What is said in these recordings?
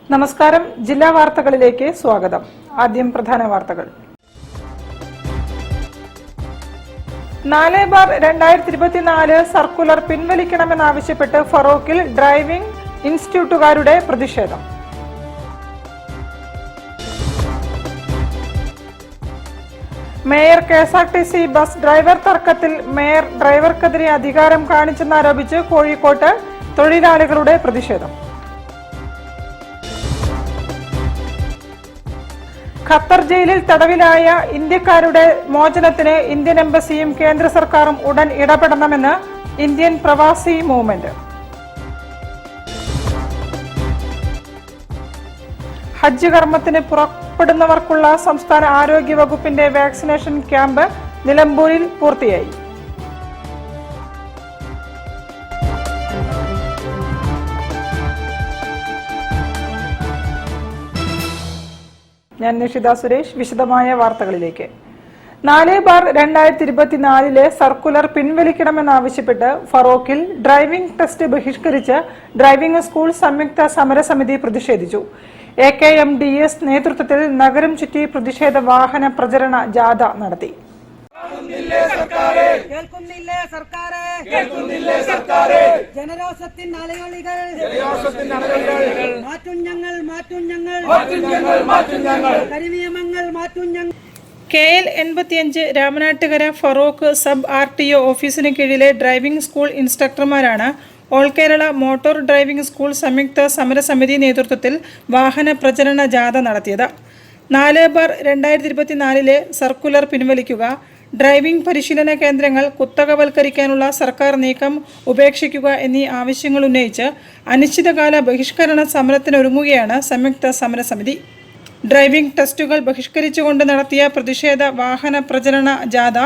നമസ്കാരം. ജില്ലാ വാർത്തകളിലേക്ക് സ്വാഗതം. ആദ്യം പ്രധാന വാർത്തകൾ. 4/2024 സർക്കുലർ പിൻവലിക്കണമെന്നാവശ്യപ്പെട്ട് ഫറോക്കിൽ ഡ്രൈവിംഗ് ഇൻസ്റ്റിറ്റ്യൂട്ടുകാരുടെ പ്രതിഷേധം. മേയർ KSRTC ബസ് ഡ്രൈവർ തർക്കത്തിൽ മേയർ ഡ്രൈവർക്കെതിരെ അധികാരം കാണിച്ചെന്നാരോപിച്ച് കോഴിക്കോട്ട് തൊഴിലാളികളുടെ പ്രതിഷേധം. ഖത്തർ ജയിലിൽ തടവിലായ ഇന്ത്യക്കാരുടെ മോചനത്തിന് ഇന്ത്യൻ എംബസിയും കേന്ദ്ര സർക്കാരും ഉടൻ ഇടപെടണമെന്ന് ഇന്ത്യൻ പ്രവാസി മൂവ്മെന്റ്. ഹജ്ജ് കർമ്മത്തിന് പുറപ്പെടുന്നവർക്കുള്ള സംസ്ഥാന ആരോഗ്യ വകുപ്പിന്റെ വാക്സിനേഷൻ ക്യാമ്പ് നിലമ്പൂരിൽ പൂർത്തിയായി. ഞാൻ നിഷിത സുരേഷ്. വിശദമായ വാർത്തകളിലേക്ക്. 4/2024 സർക്കുലർ പിൻവലിക്കണമെന്നാവശ്യപ്പെട്ട് ഫറോക്കിൽ ഡ്രൈവിംഗ് ടെസ്റ്റ് ബഹിഷ്കരിച്ച് ഡ്രൈവിംഗ് സ്കൂൾ സംയുക്ത സമരസമിതി പ്രതിഷേധിച്ചു. AKMDS നേതൃത്വത്തിൽ നഗരം ചുറ്റി പ്രതിഷേധ വാഹന പ്രചരണ ജാഥ നടത്തി. ജനരോഷത്തിൻ അലയൊലികൾ മാറ്റും ഞങ്ങൾ കരിനിയമങ്ങൾ മാറ്റും ഞങ്ങൾ. KL85 Ramanattukara Feroke sub RTO ഓഫീസിന് കീഴിലെ ഡ്രൈവിംഗ് സ്കൂൾ ഇൻസ്ട്രക്ടർമാരാണ് all Kerala motor driving school സംയുക്ത സമരസമിതി നേതൃത്വത്തിൽ വാഹന പ്രചരണ ജാഥ നടത്തിയത്. 4/2024 സർക്കുലർ പിൻവലിക്കുക, ഡ്രൈവിംഗ് പരിശീലന കേന്ദ്രങ്ങൾ കുത്തകവൽക്കരിക്കാനുള്ള സർക്കാർ നീക്കം ഉപേക്ഷിക്കുക എന്നീ ആവശ്യങ്ങൾ ഉന്നയിച്ച് അനിശ്ചിതകാല ബഹിഷ്കരണ സമരത്തിനൊരുങ്ങുകയാണ് സംയുക്ത സമരസമിതി. ഡ്രൈവിംഗ് ടെസ്റ്റുകൾ ബഹിഷ്കരിച്ചുകൊണ്ട് നടത്തിയ പ്രതിഷേധ വാഹന പ്രചരണ ജാഥ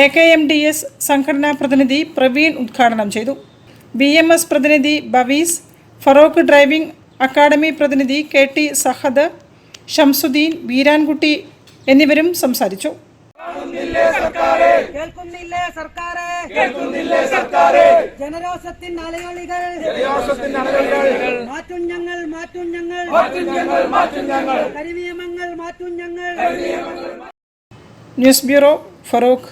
AKMDS സംഘടനാ പ്രതിനിധി പ്രവീൺ ഉദ്ഘാടനം ചെയ്തു. BMS പ്രതിനിധി ബവീസ്, ഫറോക്ക് ഡ്രൈവിംഗ് അക്കാദമി പ്രതിനിധി KT സഹദ്, ഷംസുദ്ദീൻ, വീരാൻകുട്ടി എന്നിവരും സംസാരിച്ചു. ജനരോഷത്തിൻ അലയൊലികൾ മാറ്റും ഞങ്ങൾ കരിനിയമങ്ങൾ മാറ്റും ഞങ്ങൾ. News bureau, Feroke.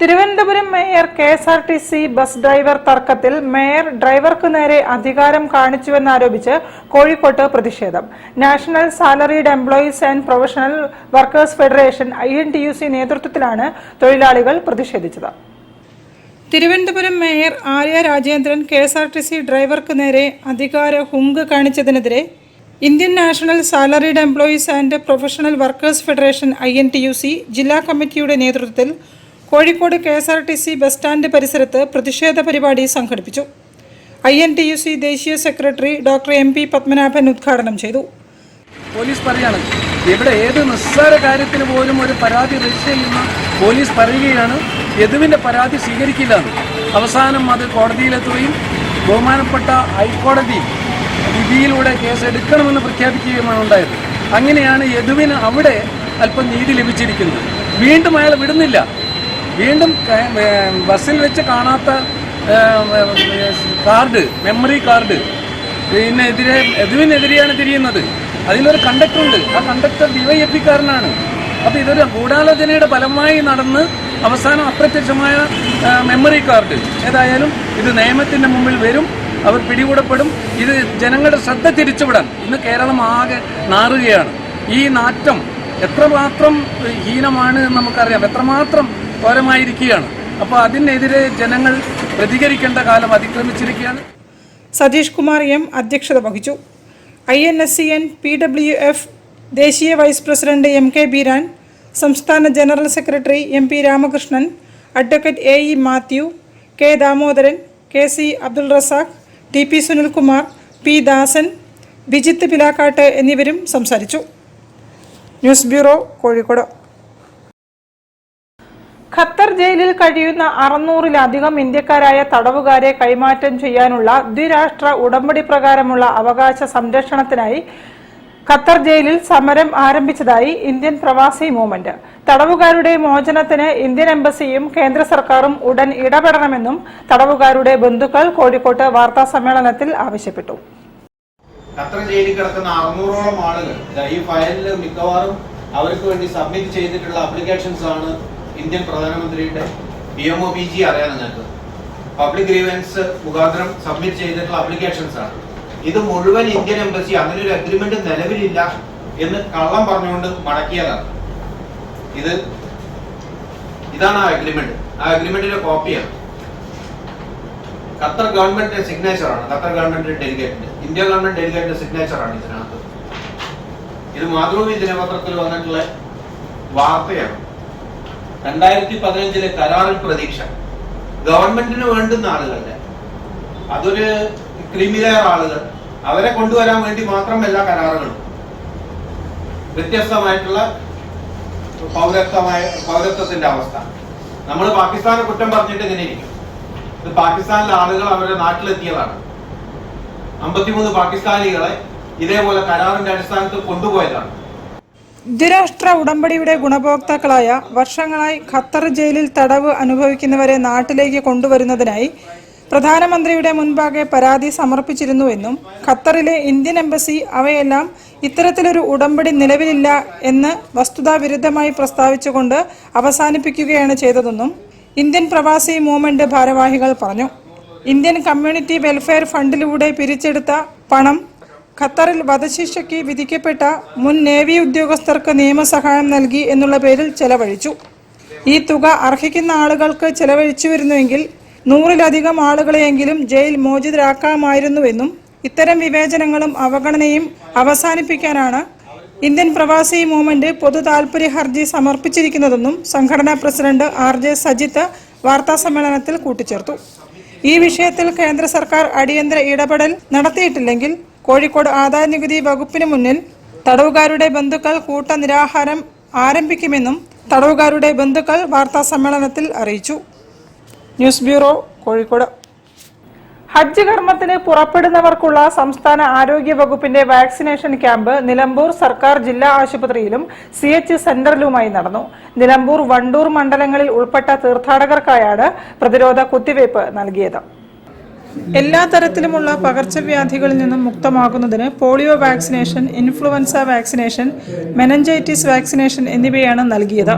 Thiruvananthapuram mayor KSRTC bus driver തർക്കത്തിൽ മേയർ ഡ്രൈവർക്ക് നേരെ അധികാരം കാണിച്ചുവെന്നാരോപിച്ച് കോഴിക്കോട്ട് പ്രതിഷേധം. National salaried employees and professional workers federation INTUC നേതൃത്വത്തിലാണ് തൊഴിലാളികൾ പ്രതിഷേധിച്ചത്. തിരുവനന്തപുരം മേയർ ആര്യ രാജേന്ദ്രൻ KSRTC ഡ്രൈവർക്ക് നേരെ അധികാര ഹുങ്ക് കാണിച്ചതിനെതിരെ Indian national salaried employees and professional workers federation INTUC ജില്ലാ കമ്മിറ്റിയുടെ നേതൃത്വത്തിൽ കോഴിക്കോട് KSRTC ബസ് സ്റ്റാൻഡ് പരിസരത്ത് പ്രതിഷേധ പരിപാടി സംഘടിപ്പിച്ചു. INTUC ദേശീയ സെക്രട്ടറി ഡോക്ടർ MP പത്മനാഭൻ ഉദ്ഘാടനം ചെയ്തു. പോലീസ് പറയാണ്, ഇവിടെ ഏത് നിസ്സാര കാര്യത്തിന് പോലും ഒരു പരാതി രജിസ്റ്റർ ചെയ്യുന്ന പോലീസ് പറയുകയാണ് യദുവിൻ്റെ പരാതി സ്വീകരിക്കില്ല. അവസാനം അത് കോടതിയിലെത്തുകയും ബഹുമാനപ്പെട്ട ഹൈക്കോടതി വിധിയിലൂടെ കേസ് എടുക്കണമെന്ന് പ്രഖ്യാപിക്കുകയുമാണ് ഉണ്ടായത്. അങ്ങനെയാണ് യദുവിന് അവിടെ അല്പം നീതി ലഭിച്ചിരിക്കുന്നത്. വീണ്ടും അയാൾ വിടുന്നില്ല. വീണ്ടും ബസ്സിൽ വെച്ച് കാണാത്ത കാർഡ്, മെമ്മറി കാർഡ് യദുവിനെതിരെയാണ് തിരിയുന്നത്. അതിലൊരു കണ്ടക്ടറുണ്ട്. ആ കണ്ടക്ടർ DYFIക്കാരനാണ്. അപ്പോൾ ഇതൊരു ഗൂഢാലോചനയുടെ ഫലമായി നടന്ന് അവസാനം അപ്രത്യക്ഷമായ മെമ്മറി കാർഡ്. ഏതായാലും ഇത് നിയമത്തിൻ്റെ മുമ്പിൽ വരും, അവർ പിടികൂടപ്പെടും. ഇത് ജനങ്ങളുടെ ശ്രദ്ധ തിരിച്ചുവിടാൻ ഇന്ന് കേരളം ആകെ നാറുകയാണ്. ഈ നാറ്റം എത്രമാത്രം ഹീനമാണ് എന്ന് നമുക്കറിയാം, എത്രമാത്രം ഘോരമായിരിക്കുകയാണ്. അപ്പോൾ അതിനെതിരെ ജനങ്ങൾ പ്രതികരിക്കേണ്ട കാലം അതിക്രമിച്ചിരിക്കുകയാണ്. സതീഷ് കുമാർ M അധ്യക്ഷത വഹിച്ചു. INSCN PWF ദേശീയ വൈസ് പ്രസിഡന്റ് MK ബീരാൻ, സംസ്ഥാന general secretary MP Ramakrishnan, advocate AE Mathew, K Damodaran, KC Abdul Razak, TP Sunilkumar, P ദാസൻ, ബിജിത്ത് പിലാക്കാട്ട് എന്നിവരും സംസാരിച്ചു. News bureau, Kozhikode. ഖത്തർ ജയിലിൽ കഴിയുന്ന 600-ലധികം ഇന്ത്യക്കാരായ തടവുകാരെ കൈമാറ്റം ചെയ്യാനുള്ള ദ്വിരാഷ്ട്ര ഉടമ്പടി പ്രകാരമുള്ള അവകാശ സംരക്ഷണത്തിനായി ഖത്തർ ജയിലിൽ സമരം ആരംഭിച്ചതായി ഇന്ത്യൻ പ്രവാസി മൂവ്മെന്റ്. തടവുകാരുടെ മോചനത്തിന് ഇന്ത്യൻ എംബസിയും കേന്ദ്ര സർക്കാരും ഉടൻ ഇടപെടണമെന്നും തടവുകാരുടെ ബന്ധുക്കൾ കോഴിക്കോട്ട് വാർത്താ സമ്മേളനത്തിൽ ആവശ്യപ്പെട്ടു. ഖത്തർ ജയിലിൽ കിടക്കുന്ന 600ഓളം ആളുകൾ ഈ ഫയലിൽ മിക്കവാറും അവർക്ക് വേണ്ടി സബ്മിറ്റ് ചെയ്തിട്ടുള്ള അപ്ലിക്കേഷൻസ് ആണ് ഇന്ത്യൻ പ്രധാനമന്ത്രിയുടെ PMOPG അറിയാൻ നിങ്ങൾക്ക് പബ്ലിക് ഗ്രീവൻസ് മുഖാന്തരം സബ്മിറ്റ് ചെയ്തിട്ടുള്ള അപ്ലിക്കേഷൻസ് ആണ്. ഇത് മുഴുവൻ ഇന്ത്യൻ എംബസി അങ്ങനെ ഒരു അഗ്രിമെന്റ് നിലവിലില്ല എന്ന് കള്ളം പറഞ്ഞുകൊണ്ട് മടക്കിയതാണ്. ഇതാണ് ആ അഗ്രിമെന്റ്. ആ അഗ്രിമെന്റിന്റെ കോപ്പിയാണ്. ഖത്തർ ഗവൺമെന്റിന്റെ സിഗ്നേച്ചറാണ്. ഖത്തർ ഗവൺമെന്റിന്റെ ഡെലിഗേറ്റിന്റെ, ഇന്ത്യ ഗവൺമെന്റ് ഡെലിഗേറ്റിന്റെ സിഗ്നേച്ചറാണ് ഇതിനകത്ത്. ഇത് മാതൃഭൂമി ദിനപത്രത്തിൽ വന്നിട്ടുള്ള വാർത്തയാണ്. 2015 കരാറിൽ പ്രതീക്ഷ ഗവൺമെന്റിന് വേണ്ടുന്ന ആളുകളുടെ, അതൊരു ക്രിമിലെയർ ആളുകൾ, അവരെ കൊണ്ടുവരാൻ വേണ്ടി മാത്രം എല്ലാ കരാറുകളും. വ്യത്യസ്തമായിട്ടുള്ള പൗരത്വത്തിന്റെ അവസ്ഥ. നമ്മൾ പാകിസ്ഥാനെ കുറ്റം പറഞ്ഞിട്ട് ഇങ്ങനെ ഇരിക്കും. ഇത് പാകിസ്ഥാനിലെ ആളുകൾ അവരുടെ നാട്ടിലെത്തിയതാണ്. 53 പാകിസ്ഥാനികളെ ഇതേപോലെ കരാറിന്റെ അടിസ്ഥാനത്തിൽ കൊണ്ടുപോയതാണ്. ദ്വിരാഷ്ട്ര ഉടമ്പടിയുടെ ഗുണഭോക്താക്കളായ വർഷങ്ങളായി ഖത്തർ ജയിലിൽ തടവ് അനുഭവിക്കുന്നവരെ നാട്ടിലേക്ക് കൊണ്ടുവരുന്നതിനായി പ്രധാനമന്ത്രിയുടെ മുൻപാകെ പരാതി സമർപ്പിച്ചിരുന്നുവെന്നും ഖത്തറിലെ ഇന്ത്യൻ എംബസി അവയെല്ലാം ഇത്തരത്തിലൊരു ഉടമ്പടി നിലവിലില്ല എന്ന് വസ്തുതാവിരുദ്ധമായി പ്രസ്താവിച്ചുകൊണ്ട് അവസാനിപ്പിക്കുകയാണ് ചെയ്തതെന്നും ഇന്ത്യൻ പ്രവാസി മൂവ്മെന്റ് ഭാരവാഹികൾ പറഞ്ഞു. ഇന്ത്യൻ കമ്മ്യൂണിറ്റി വെൽഫെയർ ഫണ്ടിലൂടെ പിരിച്ചെടുത്ത പണം ഖത്തറിൽ വധശിക്ഷയ്ക്ക് വിധിക്കപ്പെട്ട മുൻ നേവി ഉദ്യോഗസ്ഥർക്ക് നിയമസഹായം നൽകി എന്നുള്ള പേരിൽ ചെലവഴിച്ചു. ഈ തുക അർഹിക്കുന്ന ആളുകൾക്ക് ചെലവഴിച്ചുവരുന്നുവെങ്കിൽ 100-ലധികം ആളുകളെയെങ്കിലും ജയിൽ മോചിതരാക്കാമായിരുന്നുവെന്നും ഇത്തരം വിവേചനങ്ങളും അവഗണനയും അവസാനിപ്പിക്കാനാണ് ഇന്ത്യൻ പ്രവാസി മൂവ്മെന്റ് പൊതു താൽപര്യ ഹർജി സമർപ്പിച്ചിരിക്കുന്നതെന്നും സംഘടനാ പ്രസിഡന്റ് RJ സജിത്ത് വാർത്താസമ്മേളനത്തിൽ കൂട്ടിച്ചേർത്തു. ഈ വിഷയത്തിൽ കേന്ദ്ര സർക്കാർ അടിയന്തര ഇടപെടൽ നടത്തിയിട്ടില്ലെങ്കിൽ കോഴിക്കോട് ആദായനികുതി വകുപ്പിന് മുന്നിൽ തടവുകാരുടെ ബന്ധുക്കൾ കൂട്ടനിരാഹാരം ആരംഭിക്കുമെന്നും തടവുകാരുടെ ബന്ധുക്കൾ വാർത്താ സമ്മേളനത്തിൽ അറിയിച്ചു. News bureau, Kozhikode. ഹജ്ജ് കർമ്മത്തിന് പുറപ്പെടുന്നവർക്കുള്ള സംസ്ഥാന ആരോഗ്യ വകുപ്പിന്റെ വാക്സിനേഷൻ ക്യാമ്പ് നിലമ്പൂർ സർക്കാർ ജില്ലാ ആശുപത്രിയിലും CH സെന്ററിലുമായി നടന്നു. നിലമ്പൂർ, വണ്ടൂർ മണ്ഡലങ്ങളിൽ ഉൾപ്പെട്ട തീർത്ഥാടകർക്കായാണ് പ്രതിരോധ കുത്തിവയ്പ് നൽകിയത്. എല്ലാ തരത്തിലുമുള്ള പകർച്ചവ്യാധികളിൽ നിന്നും മുക്തമാകുന്നതിന് polio vaccination, influenza vaccination, meningitis vaccination എന്നിവയാണ് നൽകിയത്.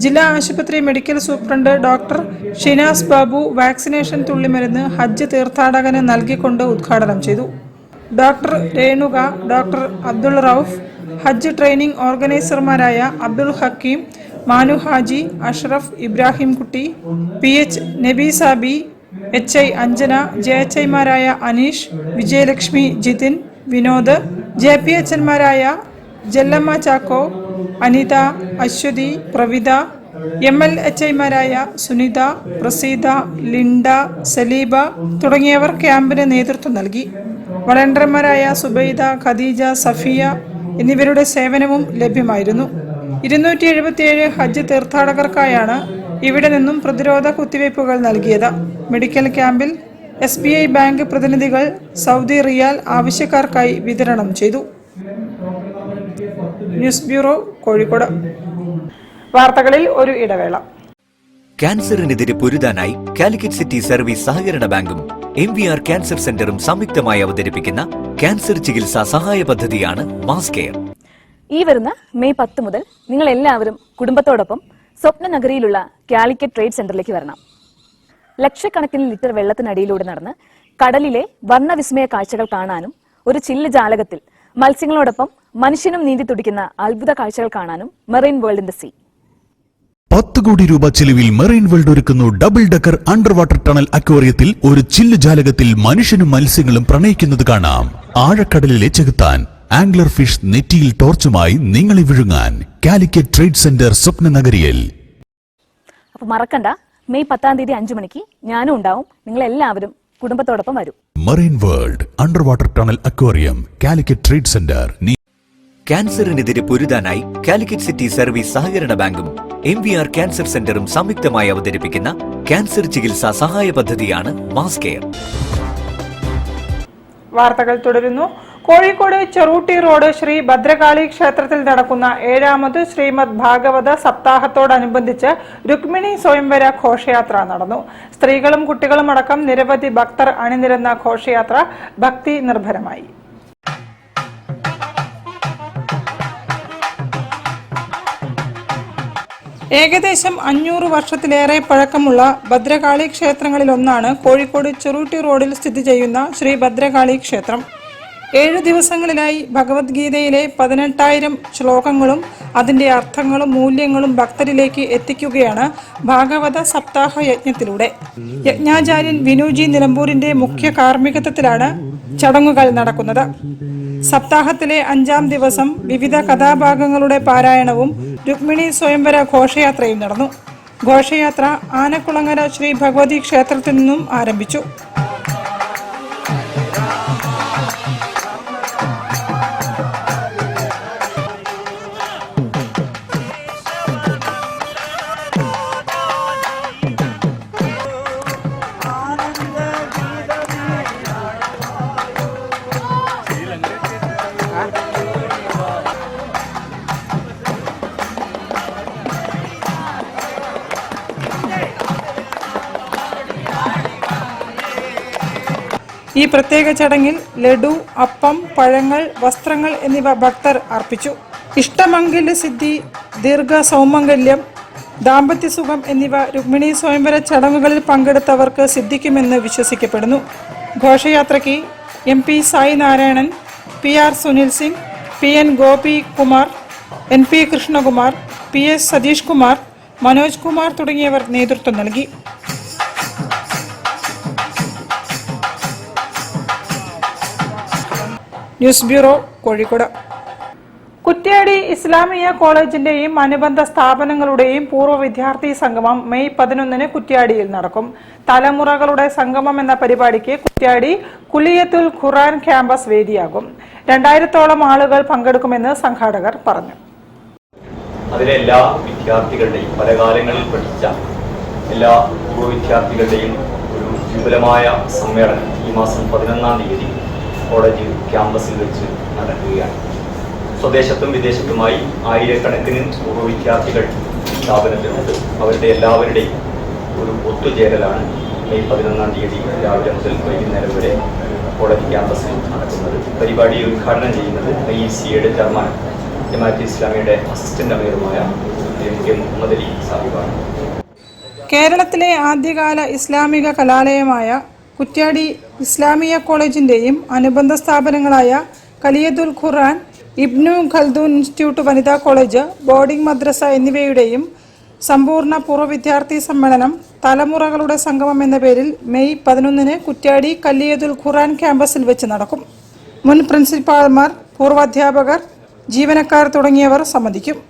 ജില്ലാ ആശുപത്രി medical superintendent doctor Shinas Babu vaccination തുള്ളിമരുന്ന് ഹജ്ജ് തീർത്ഥാടകന് നൽകിക്കൊണ്ട് ഉദ്ഘാടനം ചെയ്തു. ഡോക്ടർ രേണുക, ഡോക്ടർ അബ്ദുൾ റൌഫ്, ഹജ്ജ് ട്രെയിനിംഗ് ഓർഗനൈസർമാരായ അബ്ദുൾ ഹക്കീം, മാനു ഹാജി, അഷ്റഫ്, ഇബ്രാഹിം കുട്ടി, PH നബീസാബി, HI അഞ്ജന, JHIമാരായ അനീഷ്, വിജയലക്ഷ്മി, ജിതിൻ, വിനോദ്, JPHന്മാരായ ജല്ലമ്മ ചാക്കോ, അനിത, അശ്വതി, പ്രവിത, MLHIമാരായ സുനിത, പ്രസീത, ലിൻഡ, സലീബ തുടങ്ങിയവർ ക്യാമ്പിന് നേതൃത്വം നൽകി. വളണ്ടിയർമാരായ സുബൈദ, ഖദീജ, സഫിയ എന്നിവരുടെ സേവനവും ലഭ്യമായിരുന്നു. 277 ഹജ്ജ് തീർത്ഥാടകർക്കായാണ് ഇവിടെ നിന്നും പ്രതിരോധ കുത്തിവയ്പ്പുകൾ നൽകിയത്. മെഡിക്കൽ ക്യാമ്പിൽ SBI ബാങ്ക് പ്രതിനിധികൾ സൗദി റിയാൽ ആവശ്യക്കാർക്കായി വിതരണം ചെയ്തു. News bureau, Kozhikode. വാർത്തകളിൽ ഒരു ഇടവേള. ക്യാൻസറിനെതിരെ പൊരുതാനായി കാലിക്കറ്റ് സിറ്റി സർവീസ് സഹകരണ ബാങ്കും MVR ക്യാൻസർ സെന്ററും സംയുക്തമായി അവതരിപ്പിക്കുന്ന ക്യാൻസർ ചികിത്സാ സഹായ പദ്ധതിയാണ് മാസ് കെയർ. ഈ വരുന്ന മെയ് 10 മുതൽ നിങ്ങൾ എല്ലാവരും കുടുംബത്തോടൊപ്പം സ്വപ്ന നഗരിയിലുള്ള കാലിക്കറ്റ് ട്രേഡ് സെന്ററിലേക്ക് വരണം. ലക്ഷക്കണക്കിന് ലിറ്റർ വെള്ളത്തിനടിയിലൂടെ നടന്ന് കടലിലെ വർണ്ണവിസ്മയ കാഴ്ചകൾ കാണാനും ഒരു ചില്ല് ജാലകത്തിൽ മത്സ്യങ്ങളോടൊപ്പം മനുഷ്യനും നീന്തി തുടിക്കുന്ന അത്ഭുത കാഴ്ചകൾ കാണാനും marine world in the sea. 10 crore രൂപ ചെലവിൽ മെറൈൻ വേൾഡ് ഒരുക്കുന്നു double decker under water tunnel അക്വേറിയത്തിൽ ഒരു ചില്ല് ജാലകത്തിൽ മനുഷ്യനും മത്സ്യങ്ങളും പ്രണയിക്കുന്നത് കാണാം. ആഴക്കടലിലെ ചെകുത്താൻ ആംഗ്ലർ ഫിഷ് നെറ്റിയിൽ ടോർച്ചുമായി നിങ്ങളെ വിഴുങ്ങാൻ കാലിക്കറ്റ് ട്രേഡ് സെന്റർ സ്വപ്ന നഗരിയിൽ. അപ്പൊ മറക്കണ്ട, മെയ് 10 തീയതി 5 മണിക്ക് ഞാനും ഉണ്ടാവും. നിങ്ങൾ എല്ലാവരും കുടുംബത്തോടൊപ്പം വരും. Marine world under water tunnel aquarium, Calicut trade centre. ക്യാൻസറിനെതിരെ പൊരുതാനായി കാലിക്കറ്റ് സിറ്റി സർവീസ് സഹകരണ ബാങ്കും MVR ക്യാൻസർ സെന്ററും സംയുക്തമായി അവതരിപ്പിക്കുന്ന ക്യാൻസർ ചികിത്സാ സഹായ പദ്ധതിയാണ് മാസ് കെയർ. വാർത്തകൾ തുടരുന്നു. കോഴിക്കോട് ചെറൂട്ടി റോഡ് ശ്രീ ഭദ്രകാളി ക്ഷേത്രത്തിൽ നടക്കുന്ന 7ാമത് ശ്രീമദ് ഭാഗവത സപ്താഹത്തോടനുബന്ധിച്ച് രുക്മിണി സ്വയംവര ഘോഷയാത്ര നടന്നു. സ്ത്രീകളും കുട്ടികളും അടക്കം നിരവധി ഭക്തർ അണിനിരന്ന ഘോഷയാത്ര ഭക്തി നിർഭരമായി. ഏകദേശം 500 വർഷത്തിലേറെ പഴക്കമുള്ള ഭദ്രകാളി ക്ഷേത്രങ്ങളിലൊന്നാണ് കോഴിക്കോട് ചെറൂട്ടി റോഡിൽ സ്ഥിതി ചെയ്യുന്ന ശ്രീ ഭദ്രകാളി ക്ഷേത്രം. 7 ദിവസങ്ങളിലായി ഭഗവത്ഗീതയിലെ 18,000 ശ്ലോകങ്ങളും അതിന്റെ അർത്ഥങ്ങളും മൂല്യങ്ങളും ഭക്തരിലേക്ക് എത്തിക്കുകയാണ് ഭാഗവത സപ്താഹ യജ്ഞത്തിലൂടെ. യജ്ഞാചാര്യൻ വിനുജി നിലമ്പൂരിന്റെ മുഖ്യ കാർമ്മികത്വത്തിലാണ് ചടങ്ങുകൾ നടക്കുന്നത്. സപ്താഹത്തിലെ 5ാം ദിവസം വിവിധ കഥാഭാഗങ്ങളുടെ പാരായണവും രുക്മിണി സ്വയംവര ഘോഷയാത്രയും നടന്നു. ഘോഷയാത്ര ആനക്കുളങ്ങര ശ്രീ ഭഗവതി ക്ഷേത്രത്തിൽ നിന്നും ആരംഭിച്ചു. ഈ പ്രത്യേക ചടങ്ങിൽ ലഡു, അപ്പം, പഴങ്ങൾ, വസ്ത്രങ്ങൾ എന്നിവ ഭക്തർ അർപ്പിച്ചു. ഇഷ്ടമംഗല്യ സിദ്ധി, ദീർഘ സൗമംഗല്യം, ദാമ്പത്യസുഖം എന്നിവ രുക്മിണി സ്വയംവര ചടങ്ങുകളിൽ പങ്കെടുത്തവർക്ക് സിദ്ധിക്കുമെന്ന് വിശ്വസിക്കപ്പെടുന്നു. ഘോഷയാത്രയ്ക്ക് MP Sai Narayanan, PR Sunil Singh, PN Gopi Kumar, NP Krishnakumar, PS Satheesh Kumar, Manoj Kumar തുടങ്ങിയവർ നേതൃത്വം നൽകി. News bureau, Kozhikode. കുറ്റ്യാടി ഇസ്ലാമിയ കോളേജിന്റെയും അനുബന്ധ സ്ഥാപനങ്ങളുടെയും പൂർവ്വ വിദ്യാർത്ഥി സംഗമം മെയ് 11 കുറ്റ്യാടിയിൽ നടക്കും. തലമുറകളുടെ സംഗമം എന്ന പരിപാടിക്ക് കുറ്റ്യാടി കുലിയത്തുൽ ഖുർആൻ ക്യാമ്പസ് വേദിയാകും. 2000-ഓളം ആളുകൾ പങ്കെടുക്കുമെന്ന് സംഘാടകർ പറഞ്ഞു. അതിലെ എല്ലാ വിദ്യാർത്ഥികളുടെയും പല കാലങ്ങളിൽ പഠിച്ച എല്ലാ പൂർവ്വ വിദ്യാർത്ഥികളുടെയും ഒരു വിപുലമായ സമ്മേളനം ഈ മാസം 11-ാം തീയതി കോളേജ് ക്യാമ്പസിൽ വെച്ച് നടക്കുകയാണ്. സ്വദേശത്തും വിദേശത്തുമായി ആയിരക്കണക്കിന് പൂർവ്വ വിദ്യാർത്ഥികൾ സ്ഥാപനത്തിലുണ്ട്. അവരുടെ എല്ലാവരുടെയും ഒരു ഒത്തുചേരലാണ് മെയ് 11-ാം തീയതി രാവിലെ മുതൽ വൈകുന്നേരം വരെ കോളേജ് ക്യാമ്പസിൽ നടക്കുന്നത്. പരിപാടി ഉദ്ഘാടനം ചെയ്യുന്നത് IECയുടെ ചെയർമാൻ ജമാഅത്തെ ഇസ്ലാമിയുടെ അസിസ്റ്റന്റ് അമീറുമായ മുഹമ്മദ് അലി സാഹിബാണ്. കേരളത്തിലെ ആദ്യകാല ഇസ്ലാമിക കലാലയമായ കുറ്റ്യാടി ഇസ്ലാമിയ കോളേജിന്റെയും അനുബന്ധ സ്ഥാപനങ്ങളായ കലിയത്തുൽ ഖുർആൻ, ഇബ്നു ഖൽദൂൻ ഇൻസ്റ്റിറ്റ്യൂട്ട് വനിതാ കോളേജ്, ബോർഡിംഗ് മദ്രസ എന്നിവയുടെയും സമ്പൂർണ്ണ പൂർവ്വ വിദ്യാർത്ഥി സമ്മേളനം തലമുറകളുടെ സംഗമം എന്ന പേരിൽ മെയ് 11 കുറ്റ്യാടി കലിയത്തുൽ ഖുർആൻ ക്യാമ്പസിൽ വെച്ച് നടക്കും. മുൻ പ്രിൻസിപ്പാൾമാർ, പൂർവ്വാധ്യാപകർ, ജീവനക്കാർ തുടങ്ങിയവർ സംബന്ധിക്കും.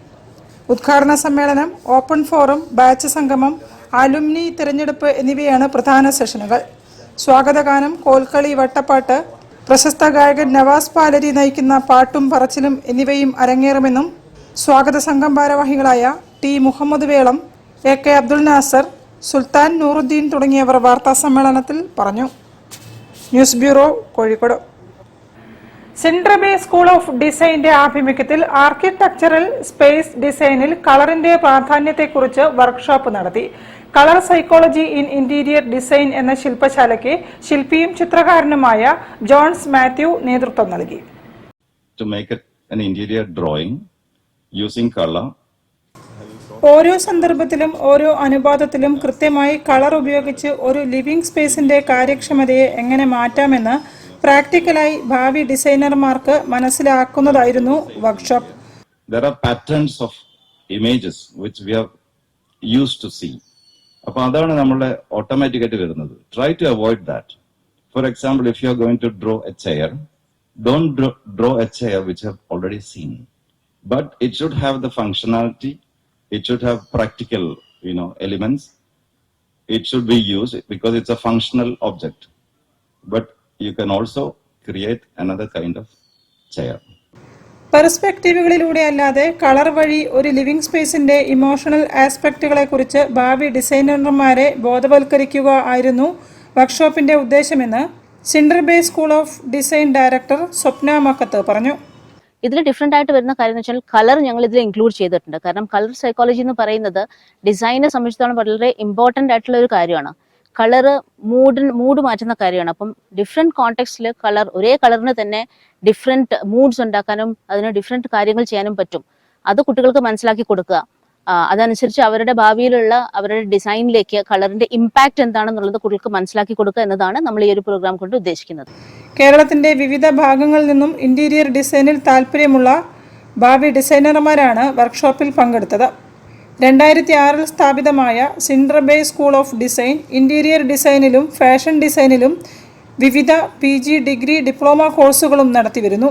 ഉദ്ഘാടന സമ്മേളനം, ഓപ്പൺ ഫോറം, ബാച്ച് സംഗമം, അലുമിനി തിരഞ്ഞെടുപ്പ് എന്നിവയാണ് പ്രധാന സെഷനുകൾ. സ്വാഗതഗാനം, കോൽക്കളി, വട്ടപ്പാട്ട്, പ്രശസ്ത ഗായകൻ നവാസ് പാലരി നയിക്കുന്ന പാട്ടും പറച്ചിലും എന്നിവയും അരങ്ങേറുമെന്നും സ്വാഗത സംഘം ഭാരവാഹികളായ T മുഹമ്മദ് വേളം, AK അബ്ദുൽ നാസർ, സുൽത്താൻ നൂറുദ്ദീൻ തുടങ്ങിയവർ വാർത്താസമ്മേളനത്തിൽ പറഞ്ഞു. News bureau, Kozhikode. സെന്റ് റബേ സ്കൂൾ ഓഫ് ഡിസൈന്റെ ആഭിമുഖ്യത്തിൽ ആർക്കിടെക്ചറൽ സ്പേസ് ഡിസൈനിൽ കളറിന്റെ പ്രാധാന്യത്തെക്കുറിച്ച് വർക്ക്ഷോപ്പ് നടത്തി. Colour psychology in interior design എന്ന ശില്പശാലയ്ക്ക് ശില്പിയും ചിത്രകാരനുമായ ജോൺസ് മാത്യു നേതൃത്വം നൽകി. To make an interior drawing using color. ഓരോ സന്ദർഭത്തിലും ഓരോ അനുപാതത്തിലും കൃത്യമായി കളർ ഉപയോഗിച്ച് ഒരു ലിവിംഗ് സ്പേസിന്റെ കാര്യക്ഷമതയെ എങ്ങനെ മാറ്റാമെന്ന് പ്രാക്ടിക്കലായി ഭാവി ഡിസൈനർമാർക്ക് മനസ്സിലാക്കുന്നതായിരുന്നു workshop. There are patterns of images which we are used to see. അപ്പോൾ അതാണ് നമ്മുടെ ഓട്ടോമാറ്റിക്കായിട്ട് വരുന്നത്. Try to avoid that. For example, if you are going to draw a chair, don't draw a chair which you have already seen. But it should have the functionality. It should have practical, elements. It should be used because it's a functional object. But you can also create another kind of chair. പെർസ്പെക്റ്റീവുകളിലൂടെ അല്ലാതെ colour വഴി ഒരു living സ്പേസിന്റെ emotional ആസ്പെക്റ്റുകളെക്കുറിച്ച് ഭാവി ഡിസൈനർമാരെ ബോധവൽക്കരിക്കുക ആയിരുന്നു വർക്ക്ഷോപ്പിന്റെ ഉദ്ദേശമെന്ന് cinder bay school of design director Swapna Makkath പറഞ്ഞു. ഇതിൽ ഡിഫറെൻ്റ് ആയിട്ട് വരുന്ന കാര്യം എന്ന് വെച്ചാൽ കളർ ഞങ്ങൾ ഇതിൽ ഇൻക്ലൂഡ് ചെയ്തിട്ടുണ്ട്. കാരണം കളർ സൈക്കോളജി എന്ന് പറയുന്നത് ഡിസൈനെ സംബന്ധിച്ചിടത്തോളം വളരെ ഇമ്പോർട്ടൻ്റ് ആയിട്ടുള്ള ഒരു കാര്യമാണ്. കളറ് മൂഡ് മാറ്റുന്ന കാര്യമാണ്. അപ്പം ഡിഫറെൻറ്റ് കോണ്ടെക്സ്റ്റിൽ ഒരേ കളറിന് തന്നെ ഡിഫറെൻറ്റ് മൂഡ്സ് ഉണ്ടാക്കാനും അതിന് ഡിഫറെൻറ്റ് കാര്യങ്ങൾ ചെയ്യാനും പറ്റും. അത് കുട്ടികൾക്ക് മനസ്സിലാക്കി കൊടുക്കുക. അതനുസരിച്ച് അവരുടെ ഭാവിയിലുള്ള അവരുടെ ഡിസൈനിലേക്ക് കളറിന്റെ ഇമ്പാക്ട് എന്താണെന്നുള്ളത് കുട്ടികൾക്ക് മനസ്സിലാക്കി കൊടുക്കുക എന്നതാണ് നമ്മൾ ഈ ഒരു പ്രോഗ്രാം കൊണ്ട് ഉദ്ദേശിക്കുന്നത്. കേരളത്തിന്റെ വിവിധ ഭാഗങ്ങളിൽ നിന്നും ഇന്റീരിയർ ഡിസൈനിൽ താല്പര്യമുള്ള ഭാവി ഡിസൈനർമാരാണ് വർക്ക്ഷോപ്പിൽ പങ്കെടുത്തത്. 2006 സ്ഥാപിതമായ cinder bay school of design interior ഡിസൈനിലും ഫാഷൻ ഡിസൈനിലും വിവിധ PG ഡിഗ്രി ഡിപ്ലോമ കോഴ്സുകളും നടത്തിവരുന്നു.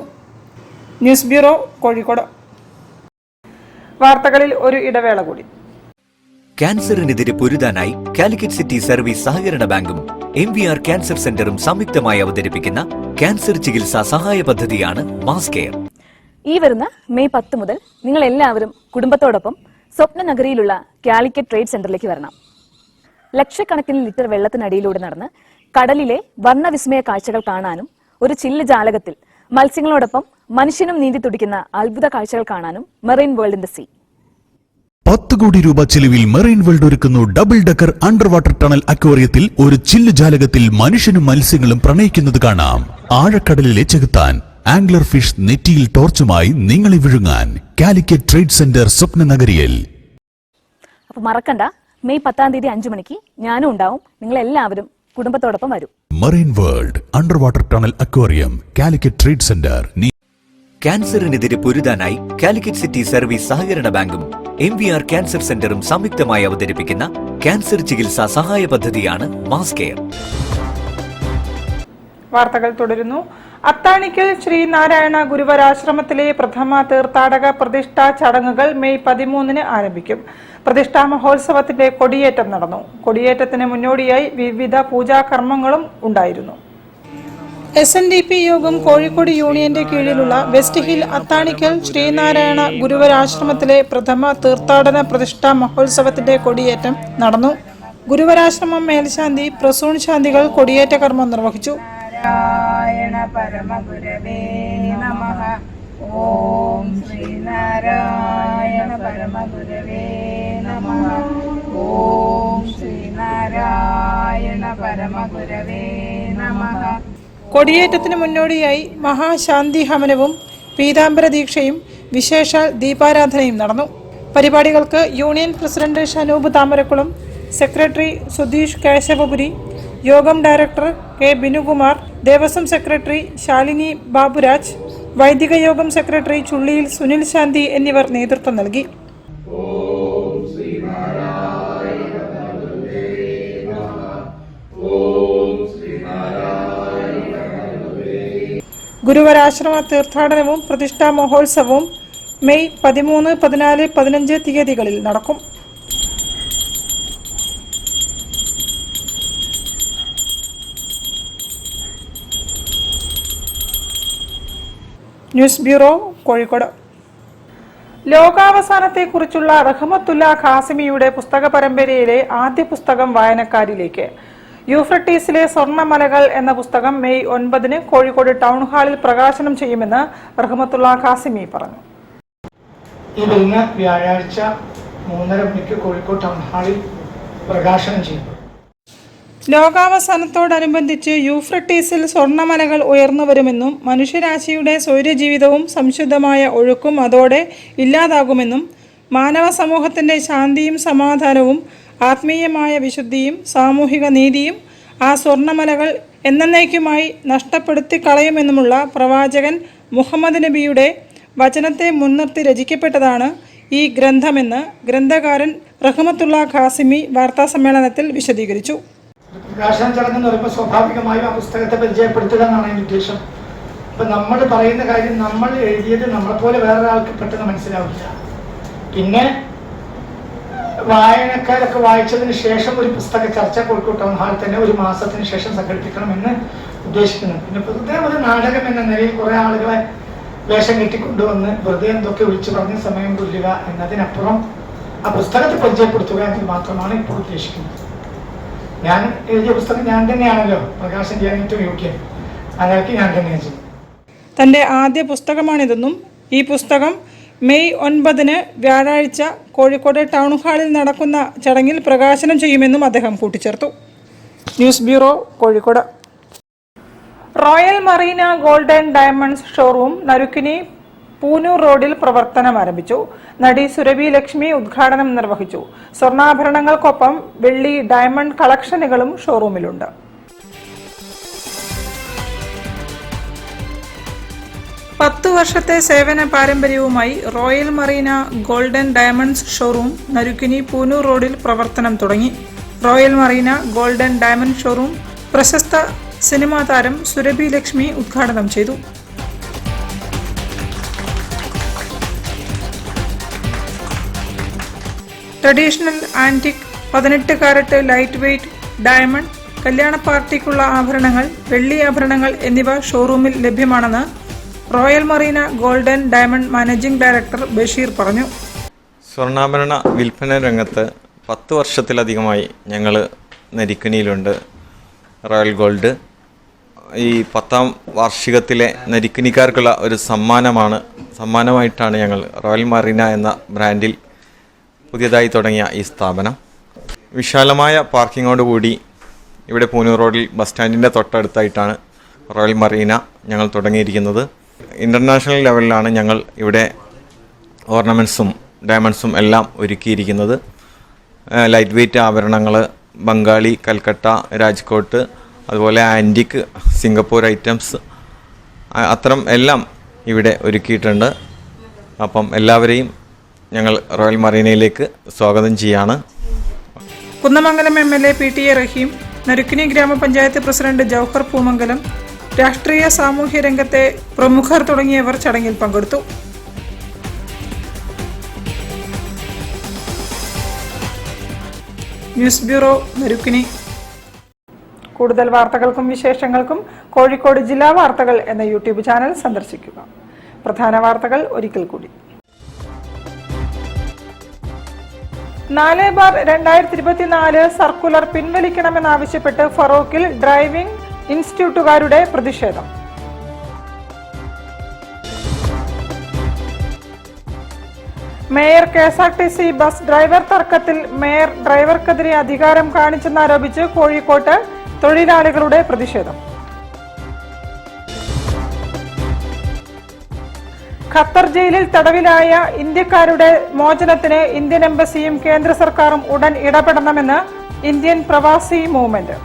News bureau, Kozhikode. വാർത്തകളിൽ ഒരു ഇടവേള കൂടി. ക്യാൻസറിനെതിരെ പൊരുതാനായി കാലിക്കറ്റ് സിറ്റി സർവീസ് സഹകരണ ബാങ്കും MVR ക്യാൻസർ സെന്ററും സംയുക്തമായി അവതരിപ്പിക്കുന്ന ക്യാൻസർ ചികിത്സാ സഹായ പദ്ധതിയാണ് മാസ് കെയർ. ഈ വരുന്ന മെയ് 10 മുതൽ നിങ്ങൾ എല്ലാവരും കുടുംബത്തോടൊപ്പം സ്വപ്ന നഗരിയിലുള്ള കാലിക്കറ്റ് ട്രേഡ് സെന്ററിലേക്ക് വരണം. ലക്ഷക്കണക്കിന് ലിറ്റർ വെള്ളത്തിനടിയിലൂടെ നടന്ന് കടലിലെ വർണ്ണവിസ്മയ കാഴ്ചകൾ കാണാനും ഒരു ചില്ല് ജാലകത്തിൽ മത്സ്യങ്ങളോടൊപ്പം മനുഷ്യനും നീന്തി തുടിക്കുന്ന അത്ഭുത കാഴ്ചകൾ കാണാനും marine world in the sea. 10 crore രൂപ ചെലവിൽ മെറൈൻ വേൾഡ് ഒരുക്കുന്നു double decker under water tunnel അക്വേറിയത്തിൽ ഒരു ചില്ല് ജാലകത്തിൽ മനുഷ്യനും മത്സ്യങ്ങളും പ്രണയിക്കുന്നത് കാണാം. ആഴക്കടലിലെ ചെകുത്താൻ ആംഗ്ലർ ഫിഷ് നെറ്റിയിൽ ടോർച്ചുമായി നിങ്ങളെ വിഴുങ്ങാൻ കാലിക്കറ്റ് ട്രേഡ് സെന്റർ സ്വപ്ന നഗരിയിൽ. അപ്പൊ മറക്കണ്ട, മെയ് 10 5 മണിക്ക് ഞാനും ഉണ്ടാവും. നിങ്ങൾ എല്ലാവരും കുടുംബത്തോടൊപ്പം വരൂ. Marine world under water tunnel aquarium, Calicut trade centre. ക്യാൻസറിനെതിരെ പൊരുതാനായി കാലിക്കറ്റ് സിറ്റി സർവീസ് സഹകരണ ബാങ്കും MVR ക്യാൻസർ സെന്ററും സംയുക്തമായി അവതരിപ്പിക്കുന്ന ക്യാൻസർ ചികിത്സാ സഹായ പദ്ധതിയാണ് മാസ് കെയർ. വാർത്തകൾ തുടരുന്നു. അത്താണിക്കൽ ശ്രീനാരായണ ഗുരുവരാശ്രമത്തിലെ പ്രഥമ തീർത്ഥാടക പ്രതിഷ്ഠാ ചടങ്ങുകൾ മെയ് 13 ആരംഭിക്കും. പ്രതിഷ്ഠാ മഹോത്സവത്തിന്റെ കൊടിയേറ്റം നടന്നു. കൊടിയേറ്റത്തിന് മുന്നോടിയായി വിവിധ പൂജാകർമ്മങ്ങളും ഉണ്ടായിരുന്നു. SNDP യോഗം കോഴിക്കോട് യൂണിയന്റെ കീഴിലുള്ള വെസ്റ്റ് ഹിൽ അത്താണിക്കൽ ശ്രീനാരായണ ഗുരുവരാശ്രമത്തിലെ പ്രഥമ തീർത്ഥാടന പ്രതിഷ്ഠാ മഹോത്സവത്തിന്റെ കൊടിയേറ്റം നടന്നു. ഗുരുവരാശ്രമം മേൽശാന്തി പ്രസൂൺ ശാന്തികൾ കൊടിയേറ്റ കർമ്മം നിർവഹിച്ചു. നാരായണ പരമഗുരവേ നമഃ. ഓം ശ്രീനാരായണ പരമഗുരവേ നമഃ. ഓം ശ്രീനാരായണ പരമഗുരവേ നമഃ. കൊടിയേറ്റത്തിന് മുന്നോടിയായി മഹാശാന്തി ഹവനവും പീതാംബര ദീക്ഷയും വിശേഷാൽ ദീപാരാധനയും നടന്നു. പരിപാടികൾക്ക് union president Shanoob Thamarakulam, secretary Sudheesh Keshavapuri, യോഗം director K Binukumar, Devaswom secretary Shalini Baburaj, വൈദിക യോഗം സെക്രട്ടറി ചുള്ളിയിൽ സുനിൽ ശാന്തി എന്നിവർ നേതൃത്വം നൽകി. ഗുരുവരാശ്രമ തീർത്ഥാടനവും പ്രതിഷ്ഠാ മഹോത്സവവും മെയ് 13, 14, 15 തീയതികളിൽ നടക്കും. News bureau, Kozhikode. ലോകാവസാനത്തെക്കുറിച്ചുള്ള റഹ്മത്തുള്ള ഖാസിമിയുടെ പുസ്തക പരമ്പരയിലെ ആദ്യ പുസ്തകം വായനക്കാരിലേക്ക്. യൂഫ്രട്ടീസിലെ സ്വർണ്ണമലകൾ എന്ന പുസ്തകം മെയ് 9 കോഴിക്കോട് ടൗൺ ഹാളിൽ പ്രകാശനം ചെയ്യുമെന്ന് റഹ്മത്തുള്ള ഖാസിമി പറഞ്ഞു. ഈ വരുന്ന വ്യാഴാഴ്ച 3:30 മണിക്ക് കോഴിക്കോട് ടൗൺ ഹാളിൽ പ്രകാശനം ചെയ്യും. ലോകാവസാനത്തോടനുബന്ധിച്ച് യൂഫ്രട്ടീസിൽ സ്വർണ്ണമലകൾ ഉയർന്നു വരുമെന്നും മനുഷ്യരാശിയുടെ സ്വൈര്യജീവിതവും സംശുദ്ധമായ ഒഴുക്കും അതോടെ ഇല്ലാതാകുമെന്നും മാനവ സമൂഹത്തിൻ്റെ ശാന്തിയും സമാധാനവും ആത്മീയമായ വിശുദ്ധിയും സാമൂഹിക നീതിയും ആ സ്വർണ്ണമലകൾ എന്നേക്കുമായി നഷ്ടപ്പെടുത്തി കളയുമെന്നുമുള്ള പ്രവാചകൻ മുഹമ്മദ് നബിയുടെ വചനത്തെ മുൻനിർത്തി രചിക്കപ്പെട്ടതാണ് ഈ ഗ്രന്ഥമെന്ന് ഗ്രന്ഥകാരൻ റഹ്മത്തുള്ള ഖാസിമി വാർത്താസമ്മേളനത്തിൽ വിശദീകരിച്ചു. പ്രകാശന ചടങ്ങ് എന്ന് പറയുമ്പോൾ സ്വാഭാവികമായും ആ പുസ്തകത്തെ പരിചയപ്പെടുത്തുക എന്നാണ് അതിൻ്റെ ഉദ്ദേശം. അപ്പം നമ്മൾ പറയുന്ന കാര്യം നമ്മൾ എഴുതിയത് നമ്മളെപ്പോലെ വേറൊരാൾക്ക് പെട്ടെന്ന് മനസ്സിലാവില്ല. പിന്നെ വായനക്കാരൊക്കെ വായിച്ചതിന് ശേഷം ഒരു പുസ്തക ചർച്ച കോഴിക്കോട് ടൗൺ ഹാളിൽ തന്നെ 1 മാസത്തിന് ശേഷം സംഘടിപ്പിക്കണമെന്ന് ഉദ്ദേശിക്കുന്നു. പിന്നെ പൊതുവെ ഒരു നാടകം എന്ന നിലയിൽ കുറേ ആളുകളെ വേഷം കെട്ടിക്കൊണ്ടുവന്ന് വെറുതെ എന്തൊക്കെ വിളിച്ചു പറഞ്ഞ് സമയം കൊല്ലുക എന്നതിനപ്പുറം ആ പുസ്തകത്തെ പരിചയപ്പെടുത്തുക എന്നത് മാത്രമാണ് ഇപ്പോൾ ഉദ്ദേശിക്കുന്നത്. ഞാൻ എഴുതിയ പുസ്തകം ഞാൻ തന്നെയാണല്ലോ പ്രകാശനം ചെയ്യാൻ ഏറ്റവും യോഗ്യം. അതിലേക്ക് ഞാൻ തന്നെയാണ് ചെയ്യുന്നത്. തൻ്റെ ആദ്യ പുസ്തകമാണിതെന്നും ഈ പുസ്തകം മെയ് 9 വ്യാഴാഴ്ച കോഴിക്കോട് ടൗൺ ഹാളിൽ നടക്കുന്ന ചടങ്ങിൽ പ്രകാശനം ചെയ്യുമെന്നും അദ്ദേഹം കൂട്ടിച്ചേർത്തു. News bureau, Kozhikode. Royal marina gold and diamonds showroom Narikkuni Poonoor റോഡിൽ പ്രവർത്തനം ആരംഭിച്ചു. നടി സുരഭി ലക്ഷ്മി ഉദ്ഘാടനം നിർവഹിച്ചു. സ്വർണ്ണാഭരണങ്ങൾക്കൊപ്പം വെള്ളി, ഡയമണ്ട് കളക്ഷനുകളും ഷോറൂമിലുണ്ട്. 10 വർഷത്തെ സേവന പാരമ്പര്യവുമായി royal marina gold and diamonds showroom Narikkuni Poonoor റോഡിൽ പ്രവർത്തനം തുടങ്ങി. Royal marina gold and diamond showroom പ്രശസ്ത സിനിമാ താരം സുരഭി ലക്ഷ്മി ഉദ്ഘാടനം ചെയ്തു. Traditional antique 18 carat light weight diamond, കല്യാണ പാർട്ടിക്കുള്ള ആഭരണങ്ങൾ, വെള്ളി ആഭരണങ്ങൾ എന്നിവ ഷോറൂമിൽ ലഭ്യമാണെന്ന് royal marina gold and diamond managing director Basheer പറഞ്ഞു. സ്വർണ്ണാഭരണ വിൽപ്പന രംഗത്ത് 10 വർഷത്തിലധികമായി ഞങ്ങൾ നരിക്കുനിയിലുണ്ട്. റോയൽ ഗോൾഡ് ഈ 10ാം വാർഷികത്തിലെ നരിക്കുനിക്കാർക്കുള്ള ഒരു സമ്മാനമായിട്ടാണ് ഞങ്ങൾ റോയൽ മറീന എന്ന ബ്രാൻഡിൽ പുതിയതായി തുടങ്ങിയ ഈ സ്ഥാപനം. വിശാലമായ പാർക്കിങ്ങോടുകൂടി ഇവിടെ പൂനൂർ റോഡിൽ ബസ് സ്റ്റാൻഡിൻ്റെ തൊട്ടടുത്തായിട്ടാണ് റോയൽ മറീന ഞങ്ങൾ തുടങ്ങിയിരിക്കുന്നത്. ഇൻ്റർനാഷണൽ ലെവലിലാണ് ഞങ്ങൾ ഇവിടെ ഓർണമെൻറ്റ്സും ഡയമണ്ട്സും എല്ലാം ഒരുക്കിയിരിക്കുന്നത്. ലൈറ്റ് വെയ്റ്റ് ആഭരണങ്ങൾ, ബംഗാളി, കൽക്കട്ട, രാജ്കോട്ട്, അതുപോലെ ആൻറ്റിക്, സിംഗപ്പൂർ ഐറ്റംസ്, അത്തരം എല്ലാം ഇവിടെ ഒരുക്കിയിട്ടുണ്ട്. അപ്പം എല്ലാവരെയും ഞങ്ങൾ റോയൽ മറീനയിലേക്ക് സ്വാഗതം ചെയ്യാണ്. കുന്നമംഗലം MLA PT A റഹീം, നരുക്കിനി ഗ്രാമപഞ്ചായത്ത് പ്രസിഡന്റ് ജൗഹർ പൂമംഗലം, രാഷ്ട്രീയ സാമൂഹ്യ രംഗത്തെ പ്രമുഖർ തുടങ്ങിയവർ ചടങ്ങിൽ പങ്കെടുത്തു. News bureau, Narikkuni. കൂടുതൽ വാർത്തകൾക്കും വിശേഷങ്ങൾക്കും കോഴിക്കോട് ജില്ലാ വാർത്തകൾ എന്ന യൂട്യൂബ് ചാനൽ സന്ദർശിക്കുക. പ്രധാന വാർത്തകൾ ഒരിക്കൽ കൂടി. 4/2024 സർക്കുലർ പിൻവലിക്കണമെന്നാവശ്യപ്പെട്ട് ഫറോക്കിൽ ഡ്രൈവിംഗ് ഇൻസ്റ്റിറ്റ്യൂട്ടുകാരുടെ പ്രതിഷേധം. മേയർ KSRTC ബസ് ഡ്രൈവർ തർക്കത്തിൽ മേയർ ഡ്രൈവർക്കെതിരെ അധികാരം കാണിച്ചെന്നാരോപിച്ച് കോഴിക്കോട്ട് തൊഴിലാളികളുടെ പ്രതിഷേധം. ഖത്തർ ജയിലിൽ തടവിലായ ഇന്ത്യക്കാരുടെ മോചനത്തിന് ഇന്ത്യൻ എംബസിയും കേന്ദ്ര സർക്കാരും ഉടൻ ഇടപെടണമെന്ന് ഇന്ത്യൻ പ്രവാസി മൂവ്മെന്റ്.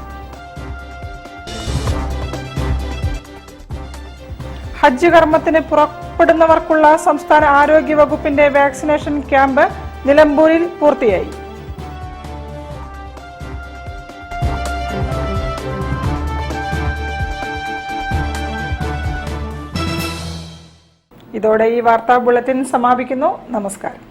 ഹജ്ജ് കർമ്മത്തിന് പുറപ്പെടുന്നവർക്കുള്ള സംസ്ഥാന ആരോഗ്യ വകുപ്പിന്റെ വാക്സിനേഷൻ ക്യാമ്പ് നിലമ്പൂരിൽ പൂർത്തിയായി. ഇതോടെ ഈ വാർത്താ ബുള്ളറ്റിൻ സമാപിക്കുന്നു. നമസ്കാരം.